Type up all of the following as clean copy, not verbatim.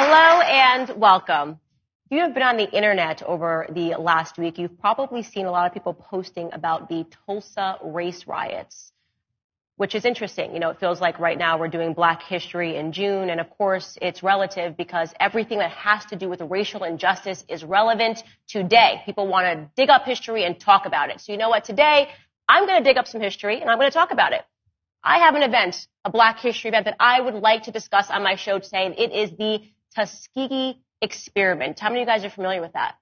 Hello and welcome. If you have been on the internet over the last week, you've probably seen a lot of people posting about the Tulsa race riots, which is interesting. You know, it feels like right now we're doing Black History in June, and of course it's relative because everything that has to do with racial injustice is relevant today. People want to dig up history and talk about it. So you know what? Today, I'm going to dig up some history and I'm going to talk about it. I have an event, a Black History event that I would like to discuss on my show today, and it is the Tuskegee experiment. How many of you guys are familiar with that?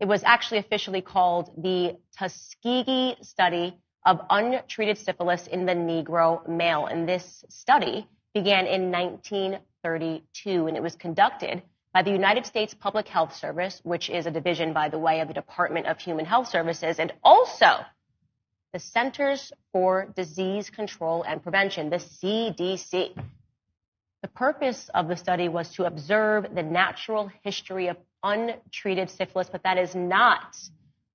It was actually officially called the Tuskegee study of untreated syphilis in the Negro male. And this study began in 1932, and it was conducted by the United States Public Health Service, which is a division, by the way, of the Department of Human Health Services, and also the Centers for Disease Control and Prevention, the CDC. The purpose of the study was to observe the natural history of untreated syphilis, but that is not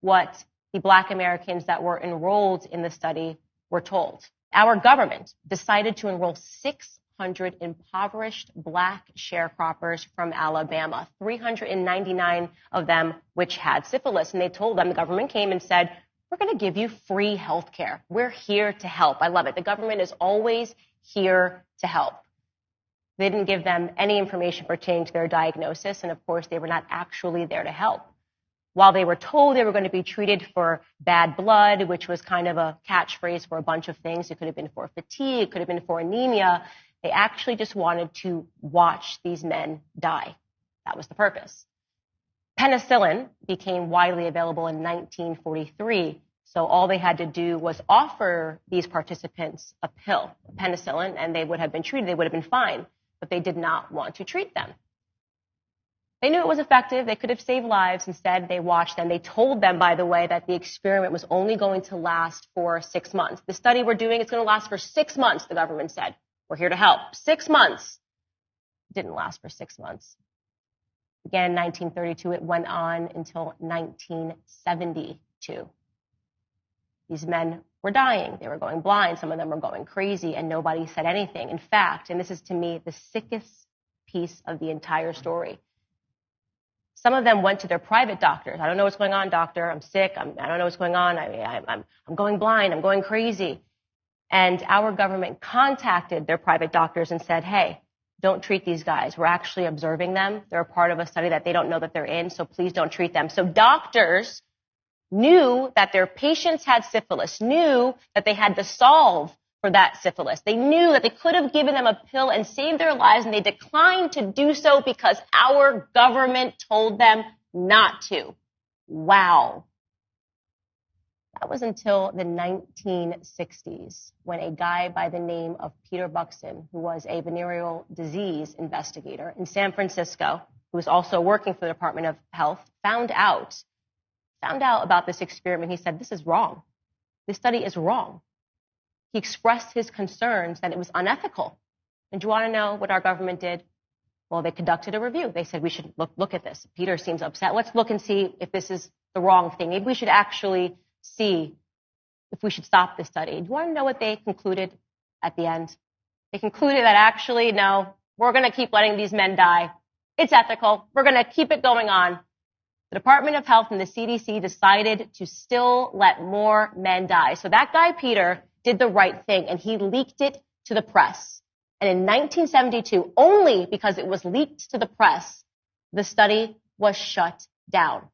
what the Black Americans that were enrolled in the study were told. Our government decided to enroll 600 impoverished Black sharecroppers from Alabama, 399 of them which had syphilis. And they told them, the government came and said, we're going to give you free health care. We're here to help. I love it. The government is always here to help. They didn't give them any information pertaining to their diagnosis, and of course, they were not actually there to help. While they were told they were going to be treated for bad blood, which was kind of a catchphrase for a bunch of things, it could have been for fatigue, it could have been for anemia, they actually just wanted to watch these men die. That was the purpose. Penicillin became widely available in 1943, so all they had to do was offer these participants a pill, penicillin, and they would have been treated, they would have been fine. But they did not want to treat them. They knew it was effective. They could have saved lives. Instead, they watched them. They told them, by the way, that the experiment was only going to last for 6 months. The study we're doing is going to last for 6 months, the government said. We're here to help. 6 months. It didn't last for 6 months. Began in 1932. It went on until 1972. These men were dying. They were going blind. Some of them were going crazy, and nobody said anything. In fact, and this is to me the sickest piece of the entire story, some of them went to their private doctors. I don't know what's going on, doctor. I'm sick. I don't know what's going on. I'm going blind. I'm going crazy. And our government contacted their private doctors and said, hey, don't treat these guys. We're actually observing them. They're a part of a study that they don't know that they're in, so please don't treat them. So doctors knew that their patients had syphilis, knew that they had to solve for that syphilis. They knew that they could have given them a pill and saved their lives, and they declined to do so because our government told them not to. Wow. That was until the 1960s when a guy by the name of Peter Buxton, who was a venereal disease investigator in San Francisco, who was also working for the Department of Health, found out about this experiment. He said, this is wrong. This study is wrong. He expressed his concerns that it was unethical. And do you want to know what our government did? Well, they conducted a review. They said, we should look at this. Peter seems upset. Let's look and see if this is the wrong thing. Maybe we should actually see if we should stop this study. Do you want to know what they concluded at the end? They concluded that actually, no, we're going to keep letting these men die. It's ethical. We're going to keep it going on. The Department of Health and the CDC decided to still let more men die. So that guy, Peter, did the right thing, and he leaked it to the press. And in 1972, only because it was leaked to the press, the study was shut down.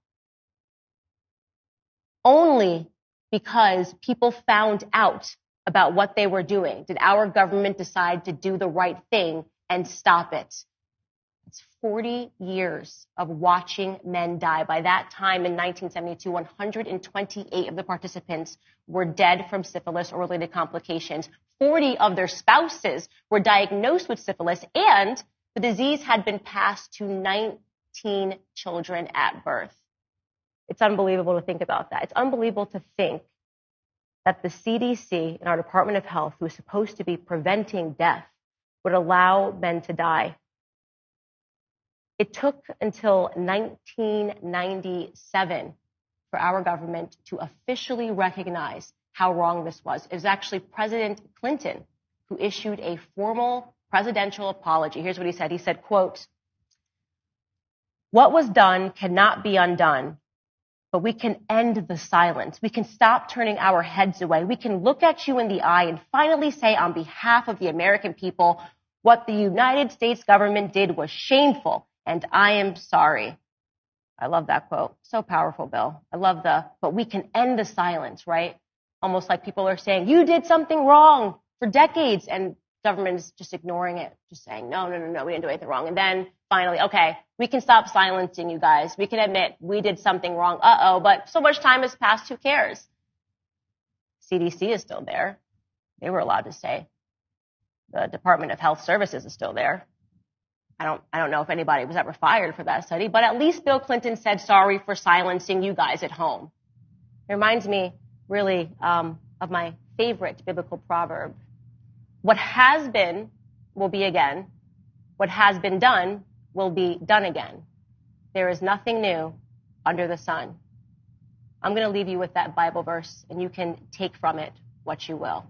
Only because people found out about what they were doing did our government decide to do the right thing and stop it. It's 40 years of watching men die. By that time in 1972, 128 of the participants were dead from syphilis or related complications. 40 of their spouses were diagnosed with syphilis, and the disease had been passed to 19 children at birth. It's unbelievable to think about that. It's unbelievable to think that the CDC and our Department of Health, who is supposed to be preventing death, would allow men to die. It took until 1997 for our government to officially recognize how wrong this was. It was actually President Clinton who issued a formal presidential apology. Here's what he said. He said, quote, What was done cannot be undone, but we can end the silence. We can stop turning our heads away. We can look at you in the eye and finally say on behalf of the American people, what the United States government did was shameful, and I am sorry. I love that quote. So powerful, Bill. I love but we can end the silence, right? Almost like people are saying, you did something wrong for decades, and government is just ignoring it, just saying, no, we didn't do anything wrong. And then finally, okay, we can stop silencing you guys. We can admit we did something wrong. But so much time has passed, who cares? CDC is still there. They were allowed to say. The Department of Health Services is still there. I don't know if anybody was ever fired for that study, but at least Bill Clinton said sorry for silencing you guys at home. It reminds me really of my favorite biblical proverb. What has been will be again. What has been done will be done again. There is nothing new under the sun. I'm going to leave you with that Bible verse, and you can take from it what you will.